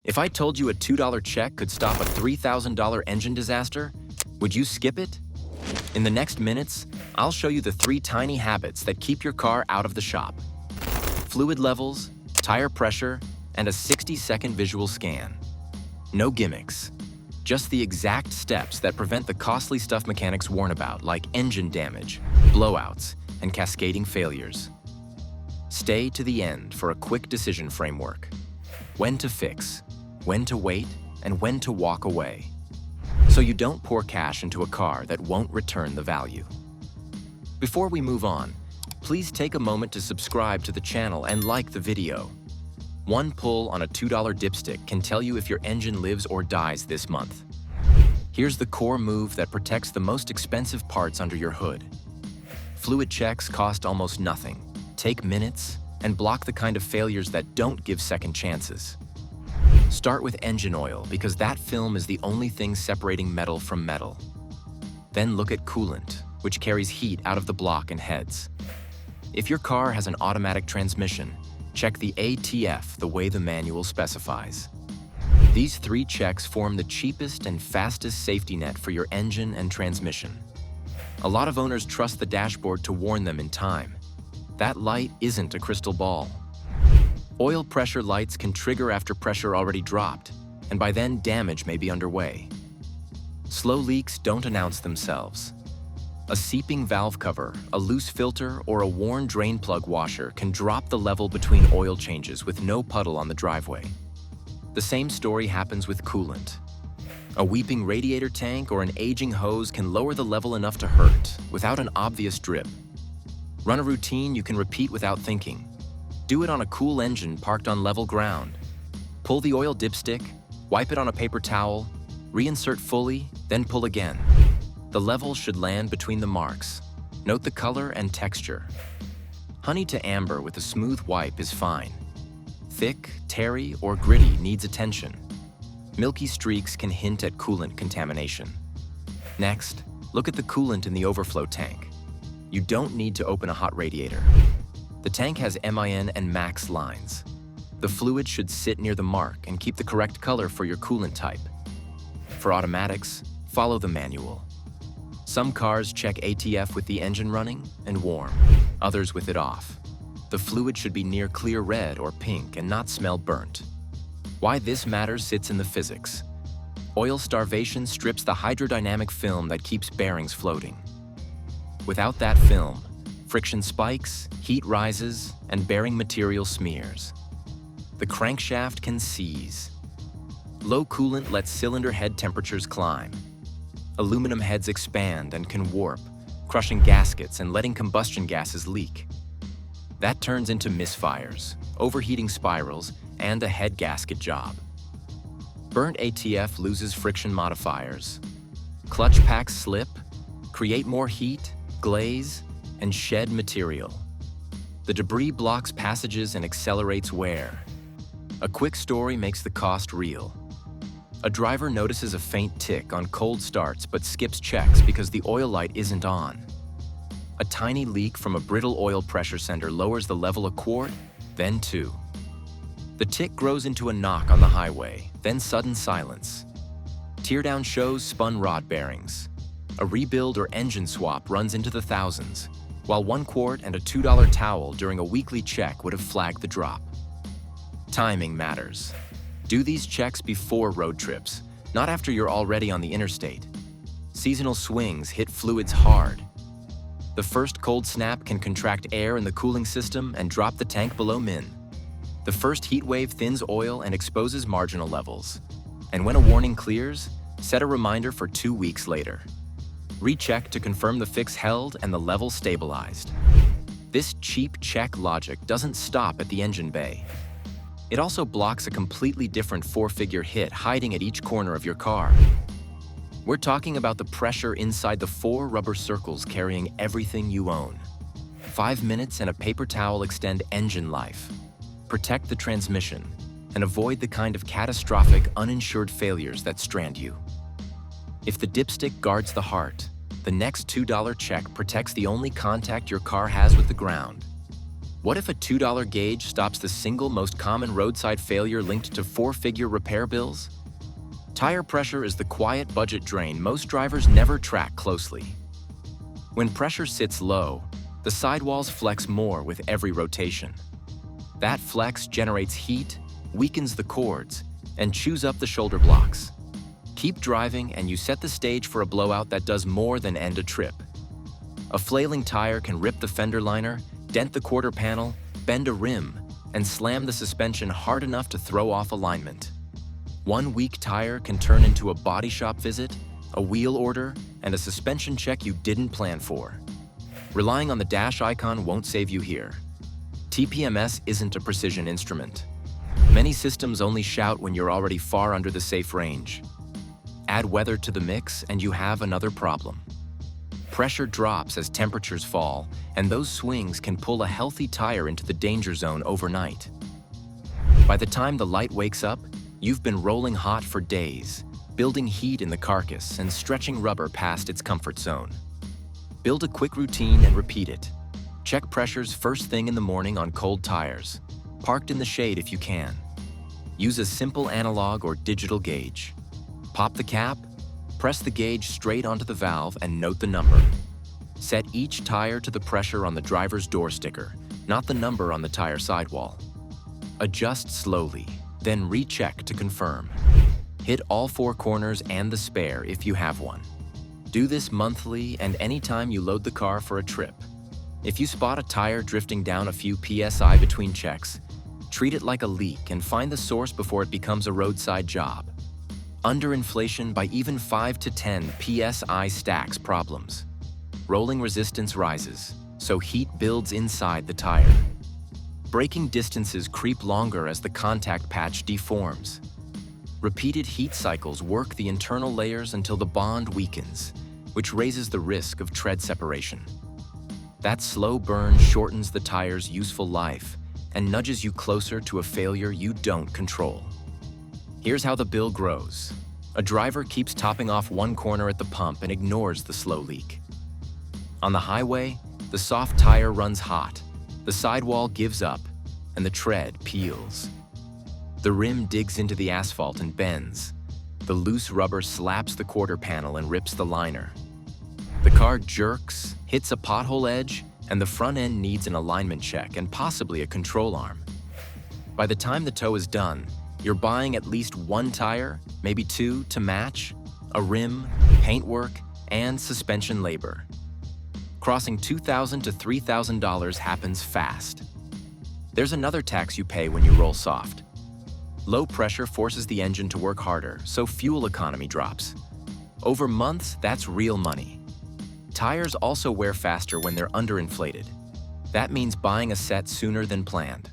If I told you a $2 check could stop a $3,000 engine disaster, would you skip it? In the next minutes, I'll show you the 3 tiny habits that keep your car out of the shop. Fluid levels, tire pressure, and a 60-second visual scan. No gimmicks, just the exact steps that prevent the costly stuff mechanics warn about, like engine damage, blowouts, and cascading failures. Stay to the end for a quick decision framework. When to fix, when to wait, and when to walk away. So you don't pour cash into a car that won't return the value. Before we move on, please take a moment to subscribe to the channel and like the video. One pull on a $2 dipstick can tell you if your engine lives or dies this month. Here's the core move that protects the most expensive parts under your hood. Fluid checks cost almost nothing, take minutes, and block the kind of failures that don't give second chances. Start with engine oil because that film is the only thing separating metal from metal. Then look at coolant, which carries heat out of the block and heads. If your car has an automatic transmission, check the ATF the way the manual specifies. These 3 checks form the cheapest and fastest safety net for your engine and transmission. A lot of owners trust the dashboard to warn them in time. That light isn't a crystal ball. Oil pressure lights can trigger after pressure already dropped, and by then damage may be underway. Slow leaks don't announce themselves. A seeping valve cover, a loose filter, or a worn drain plug washer can drop the level between oil changes with no puddle on the driveway. The same story happens with coolant. A weeping radiator tank or an aging hose can lower the level enough to hurt without an obvious drip. Run a routine you can repeat without thinking. Do it on a cool engine parked on level ground. Pull the oil dipstick, wipe it on a paper towel, reinsert fully, then pull again. The level should land between the marks. Note the color and texture. Honey to amber with a smooth wipe is fine. Thick, tarry, or gritty needs attention. Milky streaks can hint at coolant contamination. Next, look at the coolant in the overflow tank. You don't need to open a hot radiator. The tank has MIN and max lines. The fluid should sit near the mark and keep the correct color for your coolant type. For automatics, follow the manual. Some cars check ATF with the engine running and warm, others with it off. The fluid should be near clear red or pink and not smell burnt. Why this matters sits in the physics. Oil starvation strips the hydrodynamic film that keeps bearings floating. Without that film, friction spikes, heat rises, and bearing material smears. The crankshaft can seize. Low coolant lets cylinder head temperatures climb. Aluminum heads expand and can warp, crushing gaskets and letting combustion gases leak. That turns into misfires, overheating spirals, and a head gasket job. Burnt ATF loses friction modifiers. Clutch packs slip, create more heat, glaze, and shed material. The debris blocks passages and accelerates wear. A quick story makes the cost real. A driver notices a faint tick on cold starts but skips checks because the oil light isn't on. A tiny leak from a brittle oil pressure sender lowers the level a quart, then 2. The tick grows into a knock on the highway, then sudden silence. Teardown shows spun rod bearings. A rebuild or engine swap runs into the thousands, while 1 quart and a $2 towel during a weekly check would have flagged the drop. Timing matters. Do these checks before road trips, not after you're already on the interstate. Seasonal swings hit fluids hard. The first cold snap can contract air in the cooling system and drop the tank below min. The first heat wave thins oil and exposes marginal levels. And when a warning clears, set a reminder for 2 weeks later. Recheck to confirm the fix held and the level stabilized. This cheap check logic doesn't stop at the engine bay. It also blocks a completely different 4-figure hit hiding at each corner of your car. We're talking about the pressure inside the 4 rubber circles carrying everything you own. 5 minutes and a paper towel extend engine life. Protect the transmission and avoid the kind of catastrophic, uninsured failures that strand you. If the dipstick guards the heart, the next $2 check protects the only contact your car has with the ground. What if a $2 gauge stops the single most common roadside failure linked to four-figure repair bills? Tire pressure is the quiet budget drain most drivers never track closely. When pressure sits low, the sidewalls flex more with every rotation. That flex generates heat, weakens the cords, and chews up the shoulder blocks. Keep driving and you set the stage for a blowout that does more than end a trip. A flailing tire can rip the fender liner, dent the quarter panel, bend a rim, and slam the suspension hard enough to throw off alignment. One weak tire can turn into a body shop visit, a wheel order, and a suspension check you didn't plan for. Relying on the dash icon won't save you here. TPMS isn't a precision instrument. Many systems only shout when you're already far under the safe range. Add weather to the mix and you have another problem. Pressure drops as temperatures fall, and those swings can pull a healthy tire into the danger zone overnight. By the time the light wakes up, you've been rolling hot for days, building heat in the carcass and stretching rubber past its comfort zone. Build a quick routine and repeat it. Check pressures first thing in the morning on cold tires, parked in the shade if you can. Use a simple analog or digital gauge. Pop the cap, press the gauge straight onto the valve and note the number. Set each tire to the pressure on the driver's door sticker, not the number on the tire sidewall. Adjust slowly, then recheck to confirm. Hit all four corners and the spare if you have one. Do this monthly and anytime you load the car for a trip. If you spot a tire drifting down a few PSI between checks, treat it like a leak and find the source before it becomes a roadside job. Underinflation by even 5 to 10 PSI stacks problems. Rolling resistance rises, so heat builds inside the tire. Braking distances creep longer as the contact patch deforms. Repeated heat cycles work the internal layers until the bond weakens, which raises the risk of tread separation. That slow burn shortens the tire's useful life and nudges you closer to a failure you don't control. Here's how the bill grows. A driver keeps topping off one corner at the pump and ignores the slow leak. On the highway, the soft tire runs hot, the sidewall gives up, and the tread peels. The rim digs into the asphalt and bends. The loose rubber slaps the quarter panel and rips the liner. The car jerks, hits a pothole edge, and the front end needs an alignment check and possibly a control arm. By the time the tow is done, you're buying at least one tire, maybe two, to match, a rim, paintwork, and suspension labor. Crossing $2,000 to $3,000 happens fast. There's another tax you pay when you roll soft. Low pressure forces the engine to work harder, so fuel economy drops. Over months, that's real money. Tires also wear faster when they're underinflated. That means buying a set sooner than planned.